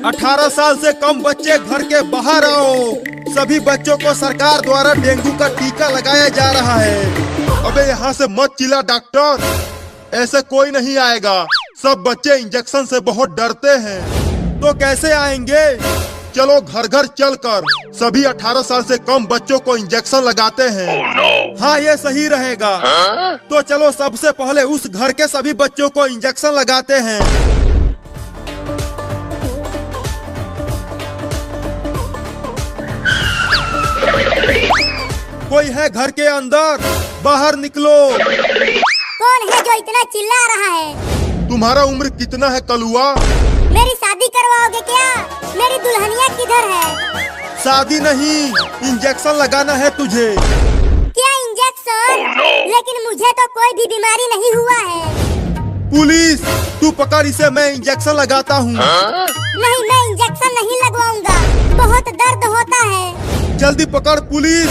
18 साल से कम बच्चे घर के बाहर आओ। सभी बच्चों को सरकार द्वारा डेंगू का टीका लगाया जा रहा है। अबे यहाँ से मत चिल्ला डॉक्टर, ऐसे कोई नहीं आएगा। सब बच्चे इंजेक्शन से बहुत डरते हैं। तो कैसे आएंगे? चलो घर घर चलकर सभी 18 साल से कम बच्चों को इंजेक्शन लगाते हैं। हाँ, ये सही रहेगा। तो चलो सबसे पहले उस घर के सभी बच्चों को इंजेक्शन लगाते हैं। कोई है घर के अंदर? बाहर निकलो। कौन है जो इतना चिल्ला रहा है? तुम्हारा उम्र कितना है कलुआ? मेरी शादी करवाओगे क्या? मेरी दुल्हनिया किधर है? शादी नहीं, इंजेक्शन लगाना है तुझे। क्या इंजेक्शन? लेकिन मुझे तो कोई भी बीमारी नहीं हुआ है। पुलिस, तू पकड़ इसे, मैं इंजेक्शन लगाता हूँ। नहीं, मैं इंजेक्शन नहीं लगवाऊंगा, बहुत दर्द होता है। जल्दी पकड़ पुलिस।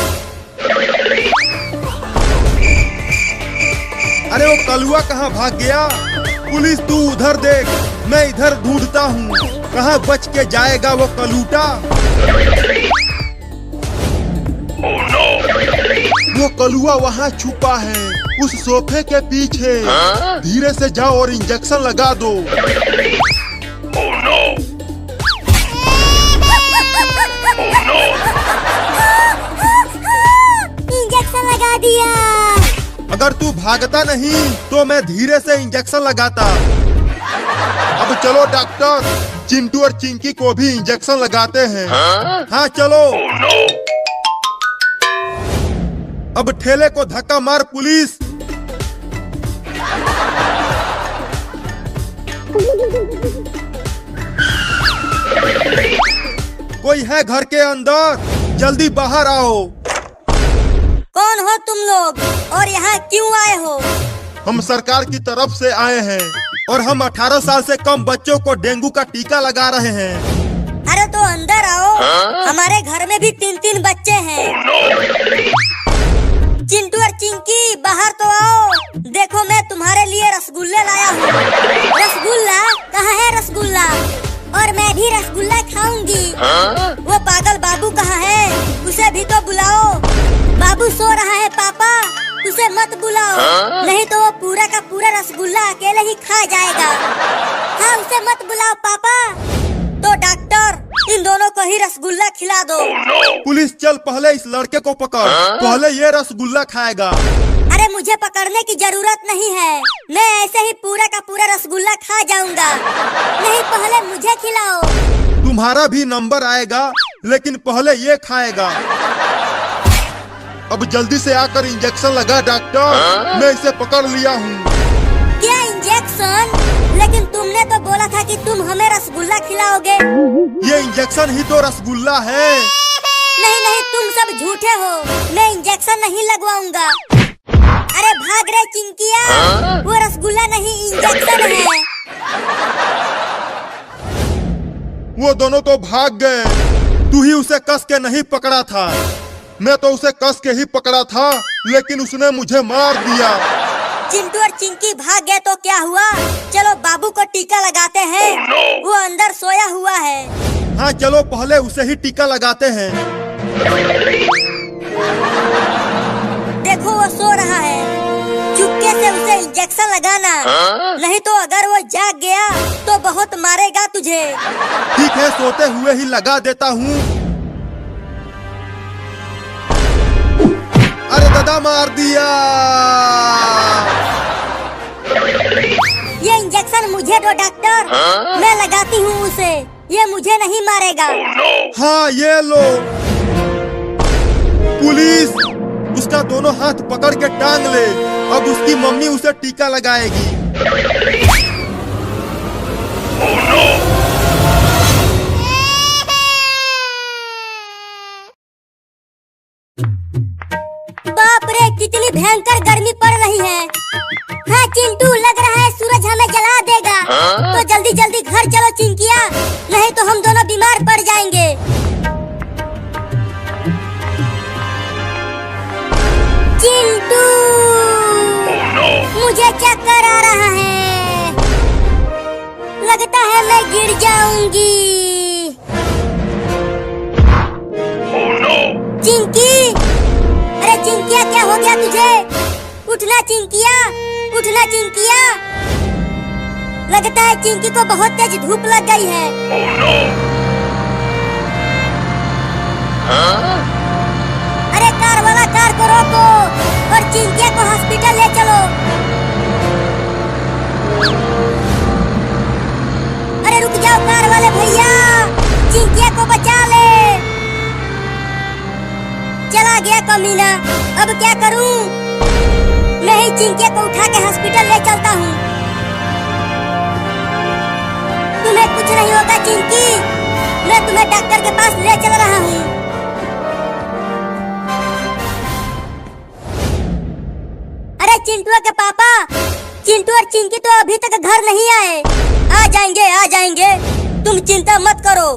अरे वो कलुआ कहाँ भाग गया? पुलिस तू उधर देख, मैं इधर ढूंढता हूँ। कहाँ बच के जाएगा वो कलूटा? वो कलुआ वहाँ छुपा है, उस सोफे के पीछे। धीरे से जाओ और इंजेक्शन लगा दो। इंजेक्शन लगा दिया। अगर तू भागता नहीं तो मैं धीरे से इंजेक्शन लगाता। अब चलो डॉक्टर, चिंटू और चिंकी को भी इंजेक्शन लगाते हैं। हाँ चलो। अब ठेले को धक्का मार पुलिस। कोई है घर के अंदर? जल्दी बाहर आओ। कौन हो तुम लोग और यहाँ क्यों आए हो? हम सरकार की तरफ से आए हैं और हम 18 साल से कम बच्चों को डेंगू का टीका लगा रहे हैं। अरे तो अंदर आओ, हमारे घर में भी 3-3 बच्चे हैं। चिंटू और चिंकी बाहर तो आओ, देखो मैं तुम्हारे लिए रसगुल्ले लाया हूँ। रसगुल्ला? कहाँ है रसगुल्ला? और मैं भी रसगुल्ला खाऊंगी। वो पागल बाबू कहाँ है? उसे भी तो बुलाओ। बाबू सो रहा है पापा, उसे मत बुलाओ, नहीं तो वो पूरा का पूरा रसगुल्ला अकेले ही खा जाएगा। हाँ, उसे मत बुलाओ पापा। तो डॉक्टर, इन दोनों को ही रसगुल्ला खिला दो। पुलिस चल, पहले इस लड़के को पकड़। पहले ये रसगुल्ला खाएगा। अरे मुझे पकड़ने की जरूरत नहीं है, मैं ऐसे ही पूरा का पूरा रसगुल्ला खा जाऊंगा। नहीं, पहले मुझे खिलाओ। तुम्हारा भी नंबर आएगा, लेकिन पहले ये खाएगा। अब जल्दी से आकर इंजेक्शन लगा डॉक्टर, मैं इसे पकड़ लिया हूँ। क्या इंजेक्शन? लेकिन तुमने तो बोला था कि तुम हमें रसगुल्ला खिलाओगे। ये इंजेक्शन ही तो रसगुल्ला है। नहीं नहीं, तुम सब झूठे हो, मैं इंजेक्शन नहीं लगवाऊंगा। अरे भाग रहे चिंकिया, वो रसगुल्ला नहीं इंजेक्शन है। वो दोनों तो भाग गए। तू ही उसे कस के नहीं पकड़ा था। मैं तो उसे कस के ही पकड़ा था, लेकिन उसने मुझे मार दिया। चिंटू और चिंकी भाग गए तो क्या हुआ? चलो बाबू को टीका लगाते हैं। वो अंदर सोया हुआ है। हाँ चलो, पहले उसे ही टीका लगाते हैं। देखो वो सो रहा है, चुपके से उसे इंजेक्शन लगाना, नहीं तो अगर वो जाग गया तो बहुत मारेगा तुझे। ठीक है, सोते हुए ही लगा देता हूँ। अरे दादा, मार दिया। ये इंजेक्शन मुझे दो डॉक्टर, मैं लगाती हूँ उसे, ये मुझे नहीं मारेगा। हाँ ये लो। पुलिस, उसका दोनों हाथ पकड़ के टांग ले। अब उसकी मम्मी उसे टीका लगाएगी। बाप रे, कितनी भयंकर गर्मी पड़ रही है। हाँ चिंटू, लग रहा है सूरज हमें जला देगा। तो जल्दी जल्दी घर चलो चिंकिया, नहीं तो हम दोनों बीमार पड़ जाएंगे। चिंटू, मुझे चक्कर आ रहा है, लगता है मैं गिर जाऊंगी। चिंकी, अरे चिंकिया क्या हो गया तुझे? उठना चिंकिया, उठना चिंकिया। लगता है चिंकी को बहुत तेज धूप लग गई है। अरे कार वाला कार को रोको और चिंकिया को हॉस्पिटल ले चलो। अरे रुक जाओ कार वाले भैया, चिंकिया को बचा ले। चला गया कमीना, अब क्या करूं? मैं ही चिंकिया को उठा के हॉस्पिटल ले चलता हूँ। तुम्हें कुछ नहीं होगा चिंकी, मैं तुम्हें डॉक्टर के पास ले चल रहा हूँ। अरे चिंटू के पापा, चिंटू और चिंकी तो अभी तक घर नहीं आए। आ जाएंगे आ जाएंगे, तुम चिंता मत करो।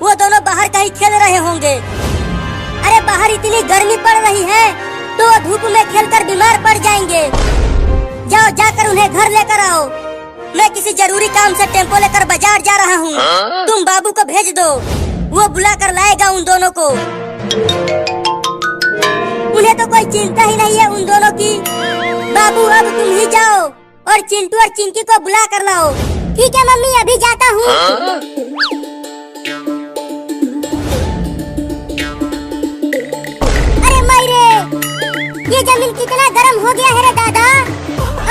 वो दोनों बाहर कहीं खेल रहे होंगे। अरे बाहर इतनी गर्मी पड़ रही है तो वो धूप में खेलकर बीमार पड़ जाएंगे। जाओ जाकर उन्हें घर लेकर आओ। मैं किसी जरूरी काम से टेम्पो लेकर बाजार जा रहा हूँ। तुम बाबू को भेज दो, वो बुला कर लाएगा उन दोनों को। उन्हें तो कोई चिंता ही नहीं है उन दोनों की। बाबू अब तुम ही जाओ और चिंटू और चिंकी को बुला कर लाओ। ठीक है मम्मी, अभी जाता हूँ। अरे मायरे, ये जमीन कितना गर्म हो गया है रे दादा,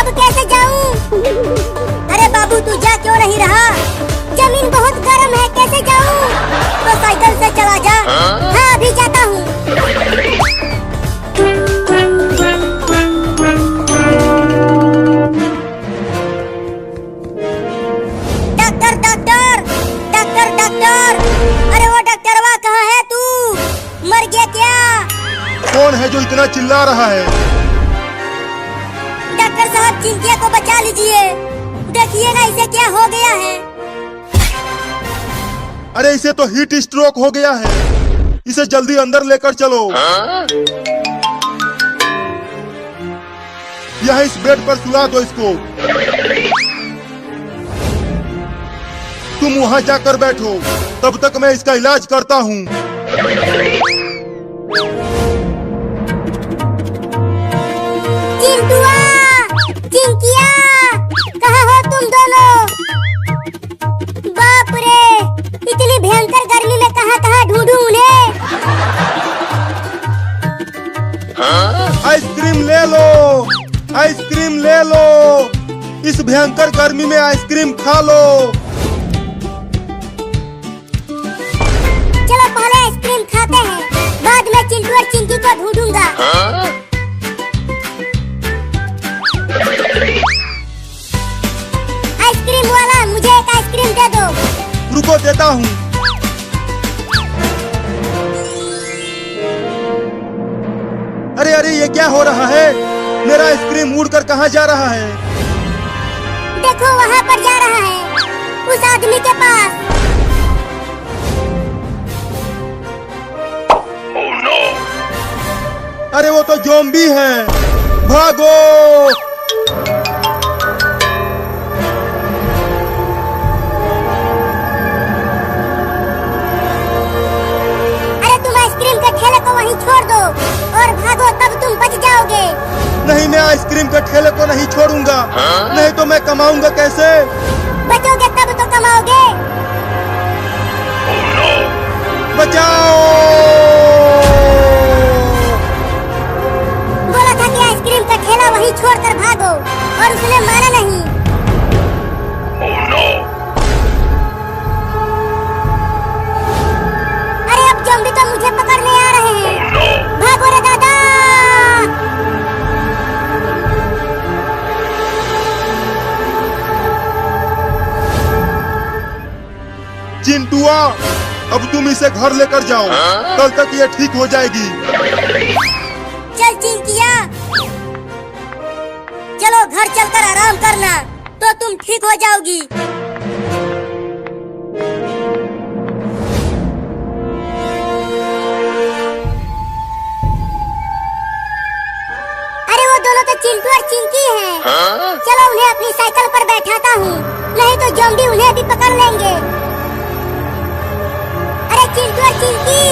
अब कैसे जाऊँ? अरे बाबू तू जा क्यों नहीं रहा? जमीन बहुत गर्म है, कैसे जाऊँ? तो साइकिल से चला जा। हाँ अभी जाता हूँ। डॉक्टर डॉक्टर डॉक्टर डॉक्टर, अरे वो डॉक्टरवा कहाँ है तू? मर गया क्या? कौन है जो इतना चिल्ला रहा है? डॉक्टर साहब चिंकिया को बचा लीजिए, देखिए ना इसे क्या हो गया है। अरे इसे तो हीट स्ट्रोक हो गया है, इसे जल्दी अंदर लेकर चलो। यहाँ इस बेड पर सुला दो इसको। तुम वहाँ जाकर बैठो, तब तक मैं इसका इलाज करता हूँ। चिंटुआ, चिंकिया, कहाँ हो तुम दोनों? बाप रे, इतनी भयंकर गर्मी में कहाँ ढूंढूं उन्हें? आइसक्रीम ले लो, आइसक्रीम ले लो। इस भयंकर गर्मी में आइसक्रीम खा लो। चलो पहले आइसक्रीम खाते हैं, बाद में चिंटू और चिंकी को ढूंढूंगा। आइसक्रीम वाला, मुझे एक आइसक्रीम दे दो। रुको देता हूँ। अरे अरे ये क्या हो रहा है? मेरा आइसक्रीम उड़कर कहाँ जा रहा है? देखो वहाँ पर जा रहा है, उस आदमी के पास। अरे वो तो ज़ॉम्बी है, भागो। अरे तुम आइसक्रीम के ठेले को वहीं छोड़ दो और भागो, तब तुम बच जाओगे। नहीं, मैं आइसक्रीम के ठेले को नहीं छोड़ूंगा। नहीं तो मैं कमाऊंगा कैसे? बचोगे तब तो कमाओगे। बचाओ! बोला था कि आइसक्रीम का ठेला वहीं छोड़कर भागो, और उसने माना नहीं। अरे अब ज़ॉम्बी तो मुझे पकड़ने आ रहे हैं। भागो रे दादा! चिंटुआ, अब तुम इसे घर लेकर जाओ, कल तक ये ठीक हो जाएगी। चल चिंकिया, चलो घर चलकर आराम करना, तो तुम ठीक हो जाओगी। अरे वो दोनों तो चिंटू और चिंकी हैं। चलो उन्हें अपनी साइकिल पर बैठाता हूँ, नहीं तो ज़ॉम्बी उन्हें भी पकड़ लेंगे। अरे चिंटू और चिंकी,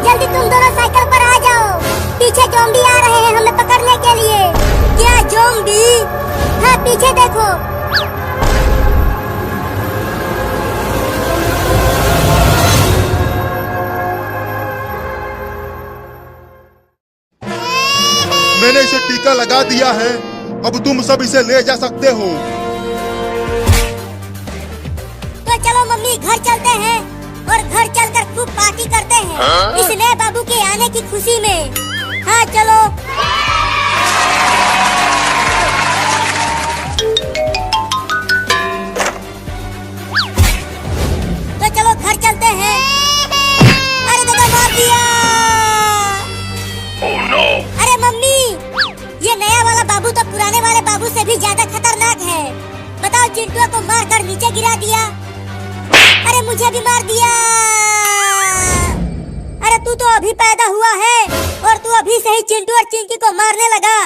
जल्दी तुम दोनों साइकिल पर आ जाओ, पीछे ज़ॉम्बी आ रहे हैं हमें पकड़ने के लिए। क्या ज़ॉम्बी? हाँ पीछे देखो। मैंने इसे टीका लगा दिया है, अब तुम सब इसे ले जा सकते हो। तो चलो मम्मी घर चलते हैं और घर चलकर खूब पार्टी करते हैं इस नए बाबू के आने की खुशी में। हाँ चलो। तो चलो घर चलते हैं। अरे दादा मार दिया। अरे मम्मी, ये नया वाला बाबू तो पुराने वाले बाबू से भी ज्यादा खतरनाक है। बताओ, चिंटू को मारकर नीचे गिरा दिया। अरे मुझे भी मार दिया। अरे तू तो अभी पैदा हुआ है और तू अभी से ही चिंटू और चिंकी को मारने लगा।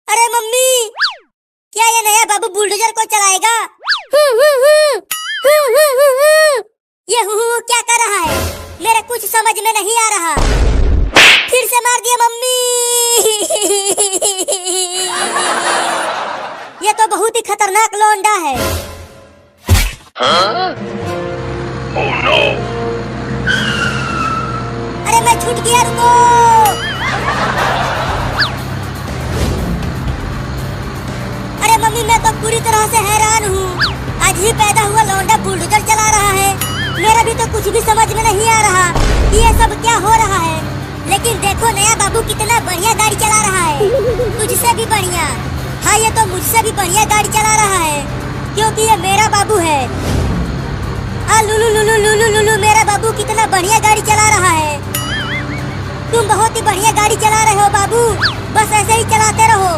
अरे मम्मी, क्या ये नया बाबू बुलडोजर को चलाएगा? ये क्या कर रहा है? मेरे कुछ समझ में नहीं आ रहा। फिर से मार दिया मम्मी। ये तो बहुत ही खतरनाक लौंडा है। Oh no! अरे मैं छूट गया, रुको। अरे मम्मी, मैं तो पूरी तरह से हैरान हूँ। आज ही पैदा हुआ लौंडा बुलडोजर चला रहा है। मेरा भी तो कुछ भी समझ में नहीं आ रहा कि ये सब क्या हो रहा है। लेकिन देखो नया बाबू कितना बढ़िया गाड़ी चला रहा है, तुझसे भी बढ़िया। हाँ, ये तो मुझसे भी बढ़िया गाड़ी चला रहा है क्योंकि ये मेरा बाबू है। लुलु लुलु लुलु लुलु, मेरा बाबू कितना बढ़िया गाड़ी चला रहा है। तुम बहुत ही बढ़िया गाड़ी चला रहे हो बाबू, बस ऐसे ही चलाते रहो।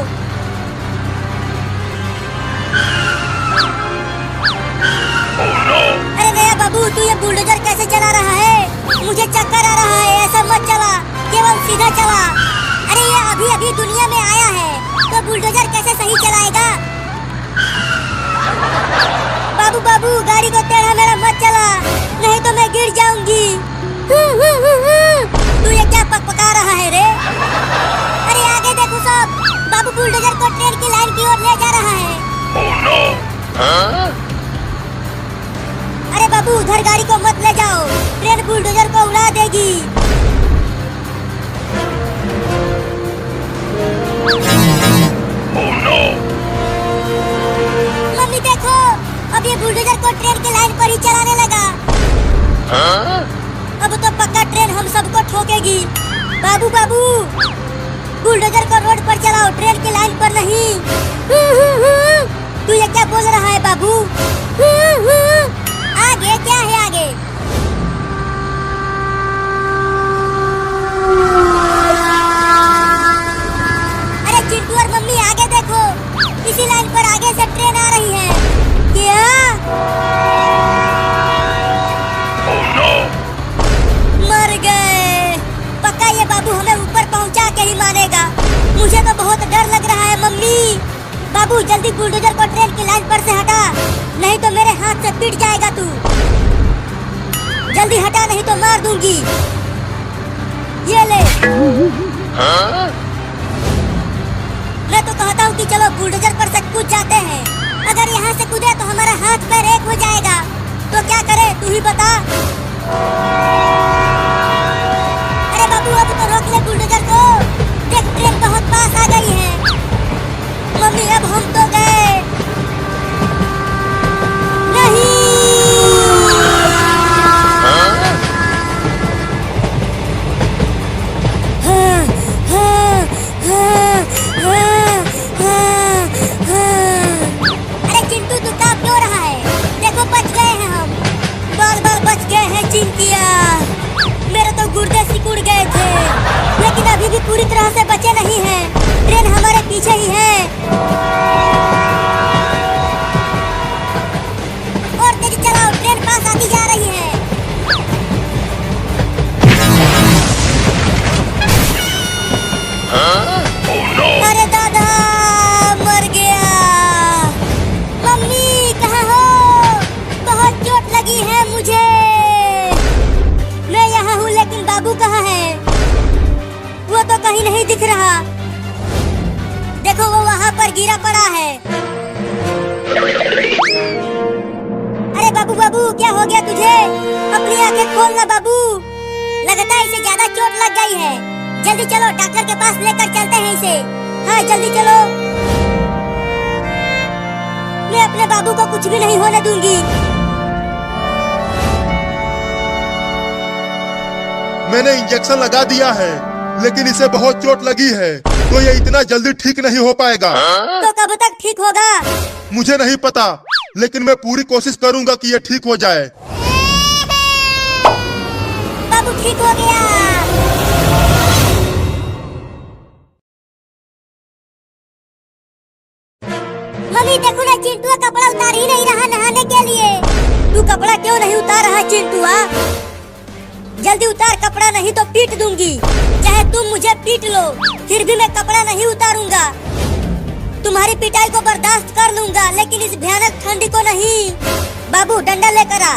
अरे नया बाबू, तू ये बुलडोजर कैसे चला रहा है? मुझे चक्कर आ रहा है। ऐसा मत चला, केवल सीधा चला। अरे ये अभी अभी दुनिया में आया है तो बुलडोजर कैसे सही चलाएगा? बाबू बाबू, गाड़ी को टेढ़ा मेढ़ा मत चला, नहीं तो मैं गिर जाऊंगी। तू ये क्या पकपका रहा है रे? अरे आगे देखो सब, बाबू बुलडोजर को ट्रेन की लाइन की ओर ले जा रहा है। Oh no! Huh? अरे बाबू, उधर गाड़ी को मत ले जाओ, ट्रेन बुलडोजर को उड़ा देगी। Oh no! मम्मी देखो, अब ये बुलडोजर को ट्रेन की लाइन पर ही चलाने लगा। Huh? अब तो पक्का ट्रेन हम सबको ठोकेगी। बाबू बाबू, बुलडोजर को रोड पर चलाओ, ट्रेन की लाइन पर नहीं। तू ये क्या बोल रहा है बाबू? आगे क्या है आगे? अरे चिंटू और मम्मी आगे देखो, इसी लाइन पर आगे से ट्रेन आ रही है। क्या? Oh no! मर गए। पक्का ये बाबू हमें ऊपर पहुंचा के ही मानेगा। मुझे तो बहुत डर लग रहा है मम्मी। बाबू जल्दी बुलडोजर को ट्रेन की लाइन पर से हटा, नहीं तो मेरे हाथ से पिट जाएगा तू। जल्दी हटा, नहीं तो मार दूंगी। ये ले। Huh? मैं तो कहता हूँ कि चलो बुलडोजर पर से कूद जाते हैं। अगर यहाँ से कूदे तो हमारा हाथ पैर एक हो जाएगा। तो क्या करे, तू ही बता। अरे बाबू, अब तो रोक ले बुलडोजर को। देख, ट्रेन बहुत पास आ गई है। मम्मी, अब हम तो गए। नहीं। अरे चिंटू, तू कांप क्यों रहा है? देखो बच गए हैं हम, बार बार बच गए हैं चिंकिया। मेरे तो गुर्दे सिकुड़ गए थे, लेकिन अभी भी पूरी तरह से बचे नहीं हैं। ट्रेन हमारे पीछे ही है। और तेज चलाओ, ट्रेन पास आती जा रही है। Huh? Oh no! अरे दादा, मर गया। मम्मी कहाँ हो? बहुत चोट लगी है मुझे। मैं यहाँ हूँ, लेकिन बाबू कहीं नहीं दिख रहा। देखो वो वहाँ पर गिरा पड़ा है। अरे बाबू बाबू क्या हो गया तुझे? अपनी आंखें खोल ना बाबू। लगता है इसे ज्यादा चोट लग गई है। जल्दी चलो डॉक्टर के पास लेकर चलते हैं इसे। हाँ जल्दी चलो। मैं अपने बाबू को कुछ भी नहीं होने दूंगी। मैंने इंजेक्शन लगा दिया है, लेकिन इसे बहुत चोट लगी है, तो ये इतना जल्दी ठीक नहीं हो पाएगा। तो कब तक ठीक होगा? मुझे नहीं पता, लेकिन मैं पूरी कोशिश करूंगा कि ये ठीक हो जाए। बाबू ठीक हो गया। मम्मी देखो ना, चिंटू कपड़ा उतार ही नहीं रहा नहाने के लिए। तू कपड़ा क्यों नहीं उतार रहा चिंटू? जल्दी उतार कपड़ा, नहीं तो पीट दूंगी। चाहे तुम मुझे पीट लो, फिर भी मैं कपड़ा नहीं उतारूंगा। तुम्हारी पिटाई को बर्दाश्त कर लूंगा, लेकिन इस भयानक ठंडी को नहीं। बाबू डंडा लेकर आ।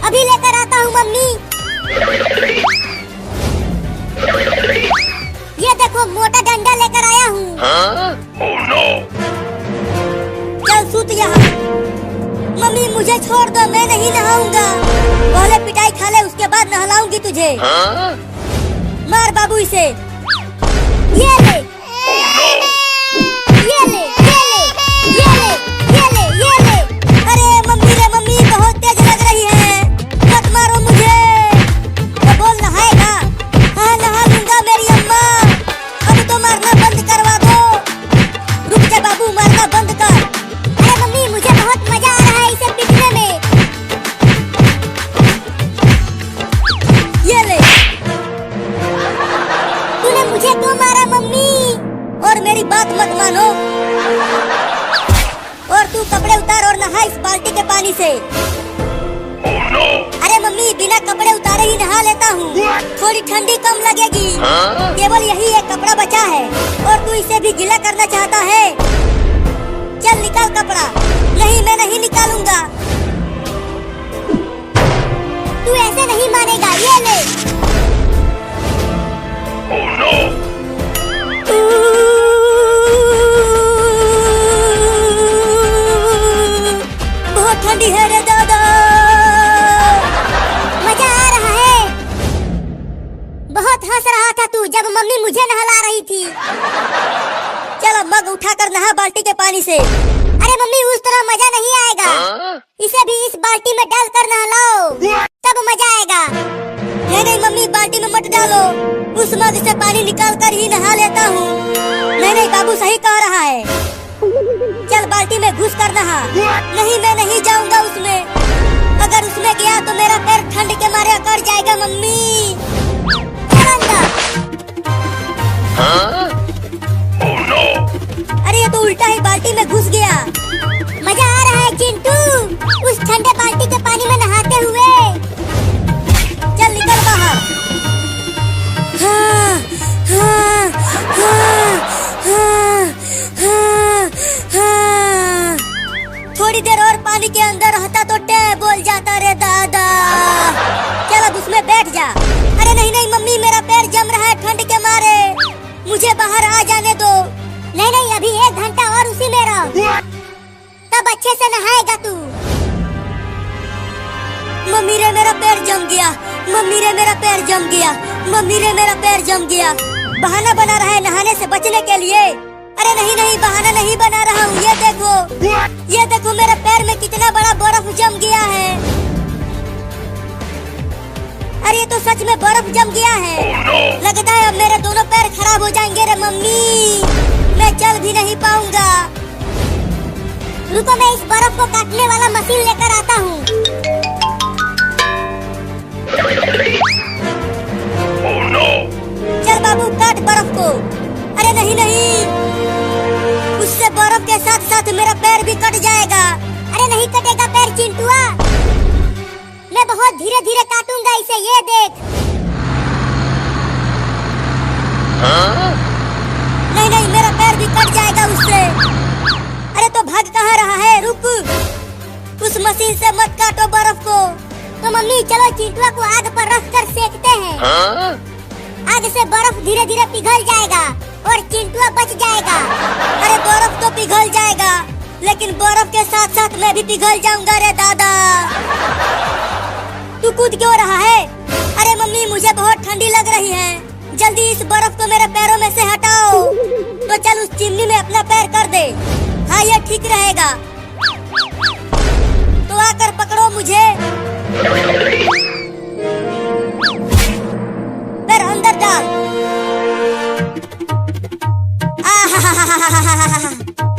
अभी लेकर आता हूँ मम्मी। ये देखो मोटा डंडा लेकर आया हूँ। Oh no! चल सूत यहाँ। मम्मी मुझे छोड़ दो, मैं नहीं नहाऊंगा। पहले पिटाई खा ले, उसके बाद नहलाऊंगी तुझे। मार बाबू इसे। ये ले, ये ले, ये ले, ये ले, ये ले, ये ले। अरे मम्मी रे मम्मी, बहुत तेज लग रही है। मत मारो मुझे। तो बोल नहाएगा? हाँ नहा लूंगा मेरी अम्मा। अब तो मारना बंद करवा दो। रुक जा बाबू, मारना बंद कर। अरे मम्मी मुझे बहुत मजा आ रहा है इसे पीटने में। ये ले। तूने मुझे क्यों मारा मम्मी? और मेरी बात मत मानो। और तू कपड़े उतार और नहा इस बाल्टी के पानी से। Oh no! अरे मम्मी बिना कपड़े उतारे ही नहा लेता हूँ, थोड़ी ठंडी कम लगेगी। केवल यही एक कपड़ा बचा है और तू इसे भी गीला करना चाहता है। चल निकाल कपड़ा। नहीं मैं नहीं निकालूंगा। तू ऐसे नहीं मानेगा। ये ले। Oh no! बहुत ठंडी है रे दादा। मजा आ रहा है। बहुत हंस रहा था तू जब मम्मी मुझे नहला रही थी। चलो मग उठाकर नहा बाल्टी के पानी से। अरे मम्मी उस तरह मजा नहीं आएगा। इसे भी इस बाल्टी में डालकर नहलाओ, तब मजा आएगा। नहीं नहीं मम्मी, बाल्टी में मत डालो। उस मग से पानी निकाल कर ही नहा लेता हूँ। नहीं नहीं बाबू सही कह रहा है। चल बाल्टी में घुस कर नहा। नहीं मैं नहीं जाऊंगा उसमें। अगर उसमें गया तो मेरा पैर ठंड के मारे अकड़ जाएगा मम्मी। चल अंदर। Oh no! अरे ये तो उल्टा ही बाल्टी में घुस गया। मजा आ रहा है चिंटू उस ठंडे बाल्टी के पानी में नहाते हुए। चल निकल बाहर। हाँ, हाँ, हाँ, हाँ, हाँ, हाँ। थोड़ी देर और पानी के अंदर रहता तो टे बोल जाता रे दादा। चल अब उसमें बैठ जा। अरे नहीं नहीं मम्मी, मेरा पैर जम रहा है ठंड के मारे। मुझे बाहर आ जाने दो। नहीं नहीं अभी 1 घंटा और उसी में रहो, तब अच्छे से नहाएगा तू। मम्मी रे मेरा पैर जम गया। मम्मी रे मेरा पैर जम गया। मम्मी रे मेरा पैर जम गया। बहाना बना रहा है नहाने से बचने के लिए। अरे नहीं नहीं बहाना नहीं बना रहा हूँ। ये देखो, ये देखो मेरे पैर में कितना बड़ा बर्फ जम गया है। अरे ये तो सच में बर्फ जम गया है। लगता है अब मेरे दोनों पैर खराब हो जाएंगे रे मम्मी। मैं चल भी नहीं पाऊंगा। रुको मैं इस बर्फ को काटने वाला मशीन लेकर आता हूँ। Oh no! चल बाबू काट बर्फ को। अरे नहीं नहीं, उससे बर्फ के साथ साथ मेरा पैर भी कट जाएगा। अरे नहीं कटेगा पैर चिंटुआ, मैं बहुत धीरे धीरे काटूंगा इसे। ये देख। नहीं नहीं मेरा पैर भी कट जाएगा उससे। अरे तो भाग कहाँ रहा है? रुक, उस मशीन से मत काटो बर्फ को। तो मम्मी चलो चिंटुआ को आग पर रख कर सेकते हैं। आग से बर्फ धीरे धीरे पिघल जाएगा और चिंटुआ बच जाएगा। अरे बर्फ तो पिघल जाएगा, लेकिन बर्फ के साथ साथ मैं भी पिघल जाऊंगा रे दादा। तू कूद क्यों रहा है? अरे मम्मी मुझे बहुत ठंडी लग रही है, जल्दी इस बर्फ को मेरे पैरों में से हटाओ। तो चल उस चिमनी में अपना पैर कर दे। हाँ ये ठीक रहेगा। तो आकर पकड़ो मुझे। पैर अंदर डाल।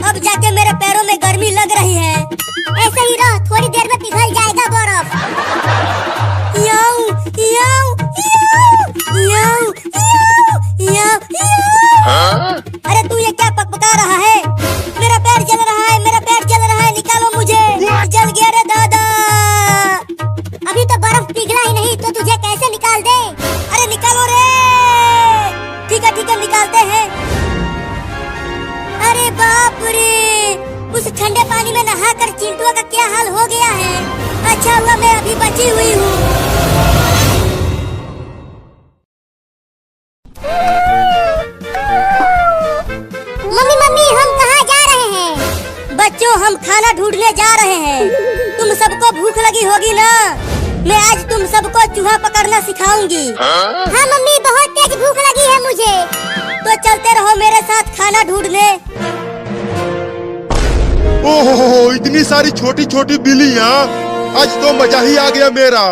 अब जाके मेरे पैरों में गर्मी लग रही है। ऐसे ही रह, थोड़ी देर में पिघल जाएगा बर्फ। याऊ, याऊ, याऊ, याऊ, याऊ, याऊ। अरे तू ये क्या पकपका रहा है? मेरा पैर जल रहा है, मेरा पैर जल रहा है, निकालो मुझे। जल गया रे दादा। अभी तो बर्फ पिघला ही नहीं, तो तुझे कैसे निकाल दे? अरे निकालो रे। ठीक है निकालते हैं। अरे बाप रे, उस ठंडे पानी में नहाकर चिंटुआ का क्या हाल हो गया है। अच्छा हुआ मैं अभी बची हुई हूँ। मम्मी हम कहाँ जा रहे हैं? बच्चों हम खाना ढूंढने जा रहे हैं। तुम सबको भूख लगी होगी ना? मैं आज तुम सबको चूहा पकड़ना सिखाऊंगी। हाँ मम्मी बहुत तेज भूख लगी है मुझे। तो चलते रहो मेरे साथ खाना ढूंढने। ओहो इतनी सारी छोटी छोटी बिल्लियाँ, आज तो मजा ही आ गया मेरा।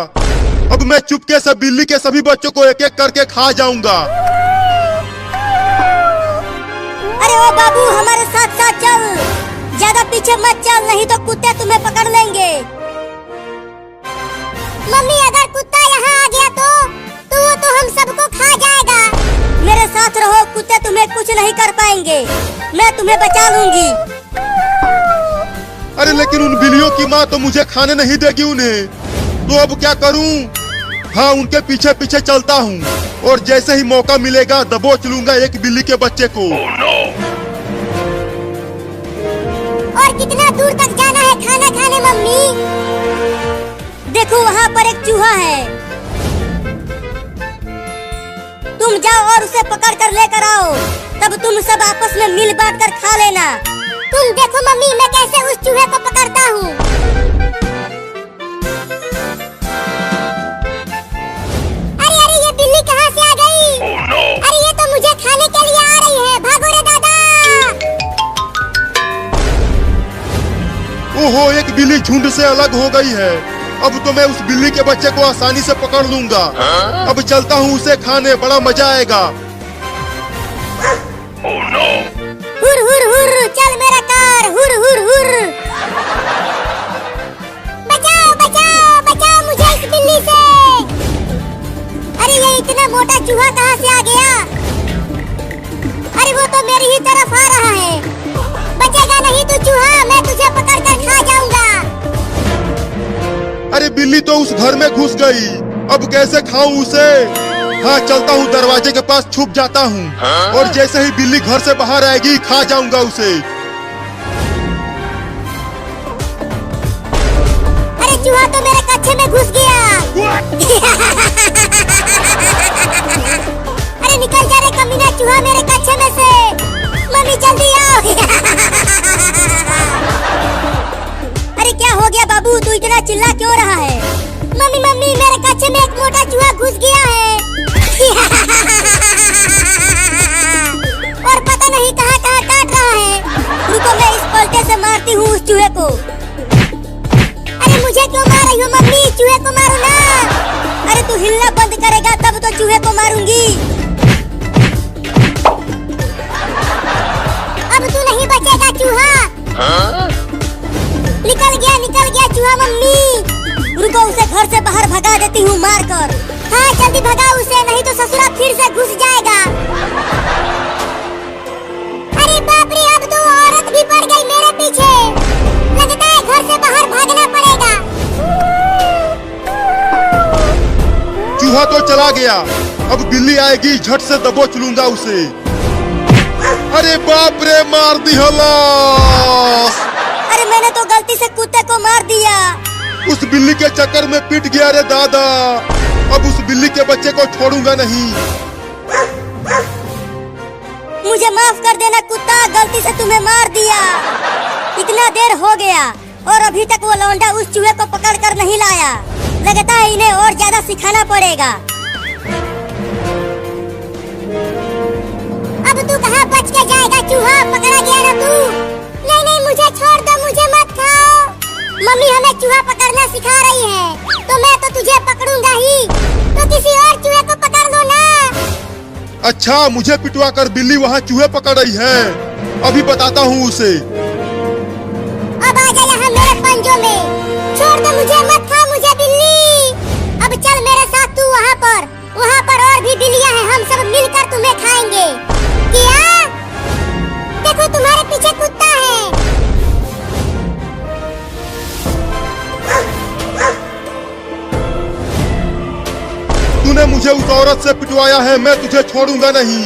अब मैं चुपके से बिल्ली के सभी बच्चों को एक एक करके खा जाऊंगा। अरे ओ बाबू हमारे साथ साथ चल, ज्यादा पीछे मत चल, नहीं तो कुत्ते तुम्हें पकड़ लेंगे। मम्मी अगर कुत्ता यहाँ आ गया तो वो तो हम सबको खा जाएगा। मेरे साथ रहो, कुत्ते तुम्हें कुछ नहीं कर पाएंगे, मैं तुम्हें बचा लूंगी। अरे लेकिन उन बिल्लियों की माँ तो मुझे खाने नहीं देगी उन्हें, तो अब क्या करूं? हाँ उनके पीछे पीछे चलता हूँ और जैसे ही मौका मिलेगा दबोच लूंगा एक बिल्ली के बच्चे को। Oh no! और कितना दूर तक जाना है खाना खाने मम्मी? देखो वहाँ पर एक चूहा है, तुम जाओ और उसे पकड़ कर लेकर आओ, तब तुम सब आपस में मिल बांट कर खा लेना। तुम देखो मम्मी मैं कैसे उस चूहे को पकड़ता हूँ। अरे अरे ये बिल्ली कहाँ से आ गई? Oh no! अरे ये तो मुझे खाने के लिए आ रही है, भागो रे दादा। ओहो एक बिल्ली झुंड से अलग हो गई है। अब तो मैं उस बिल्ली के बच्चे को आसानी से पकड़ लूंगा। अब चलता हूँ उसे खाने, बड़ा मजा आएगा। Oh no! हुर हुर हुर चल मेरा कार, हुर हुर हुर। बचाओ बचाओ बचाओ मुझे इस बिल्ली से। अरे ये इतना मोटा चूहा कहाँ से आ गया? अरे वो तो मेरी ही तरफ आ रहा है। बचेगा नहीं तू चूहा, मैं तुझे पकड़ कर खा जाऊंगा। अरे बिल्ली तो उस घर में घुस गई, अब कैसे खाऊं उसे? हाँ चलता हूँ दरवाजे के पास छुप जाता हूँ और जैसे ही बिल्ली घर से बाहर आएगी खा जाऊंगा उसे। अरे चूहा तो मेरे कच्चे में घुस गया। अरे निकल जा रे कमीना चूहा मेरे कच्चे में से। मम्मी जल्दी आओ। अरे क्या हो गया बाबू, तू इतना चिल्ला क्यों रहा है? मम्मी मम्मी मेरे कच्चे में एक मोटा चूहा घुस गया है। और पता नहीं कहाँ कहाँ काट रहा है। रुको मैं इस पलटे से मारती हूँ उस चूहे को। अरे मुझे क्यों मार रही हो मम्मी, चूहे को मारो ना। अरे तू हिलना बंद करेगा तब तो चूहे को मारूंगी। अब तू नहीं बचेगा चूहा। निकल गया चूहा मम्मी। रुको उसे घर से बाहर भगा देती हूँ मार कर। हाँ जल्दी भगा उसे, नहीं तो ससुरा फिर से घुस जाएगा। अरे बाप रे अब तो औरत भी पड़ गई मेरे पीछे। लगता है घर से बाहर भागना पड़ेगा। चूहा तो चला गया, अब बिल्ली आएगी झट से दबोच लूंगा उसे। अरे बाप रे मार दी हलास। अरे मैंने तो गलती से कुत्ते को मार दिया। उस बिल्ली के चक्कर में पिट गया रे दादा। अब उस बिल्ली के बच्चे को छोड़ूंगा नहीं। मुझे माफ कर देना कुत्ता, गलती से तुम्हें मार दिया। इतना देर हो गया और अभी तक वो लौंडा उस चूहे को पकड़ कर नहीं लाया। लगता है इन्हें और ज्यादा सिखाना पड़ेगा। अब तू कहाँ बच के जाएगा चूहा, पकड़ा गया ना तू। नहीं नहीं मुझे छोड़ दो, मुझे मत खाओ। मम्मी हमें चूहा पकड़ना सिखा रही है, तो मैं तो तुझे पकड़ूंगा ही। तो किसी और चूहे को पकड़ लो ना। अच्छा, मुझे पिटवा कर बिल्ली वहाँ चूहे पकड़ रही है, अभी बताता हूँ उसे। अब आ जा यहाँ मेरे पंजों में। छोड़ दो मुझे, मत खा मुझे बिल्ली। अब चल मेरे साथ तू वहाँ पर और भी बिल्लियाँ हैं, हम सब मिलकर तुम्हें खाएंगे। क्या? देखो तुम्हारे पीछे कुत्ता है। तूने मुझे उस औरत से पिटवाया है, मैं तुझे छोड़ूंगा नहीं।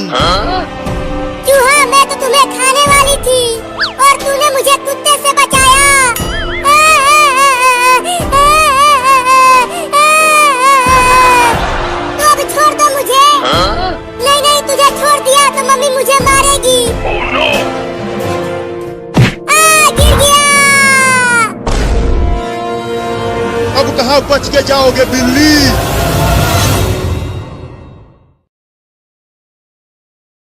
चूहा, मैं तो तुम्हें खाने वाली थी और तूने मुझे कुत्ते से बचाया। तो अब छोड़ दो मुझे। नहीं नहीं, तुझे छोड़ दिया तो मम्मी मुझे मारेगी। Oh no! गिर गया। अब कहाँ बच के जाओगे बिल्ली?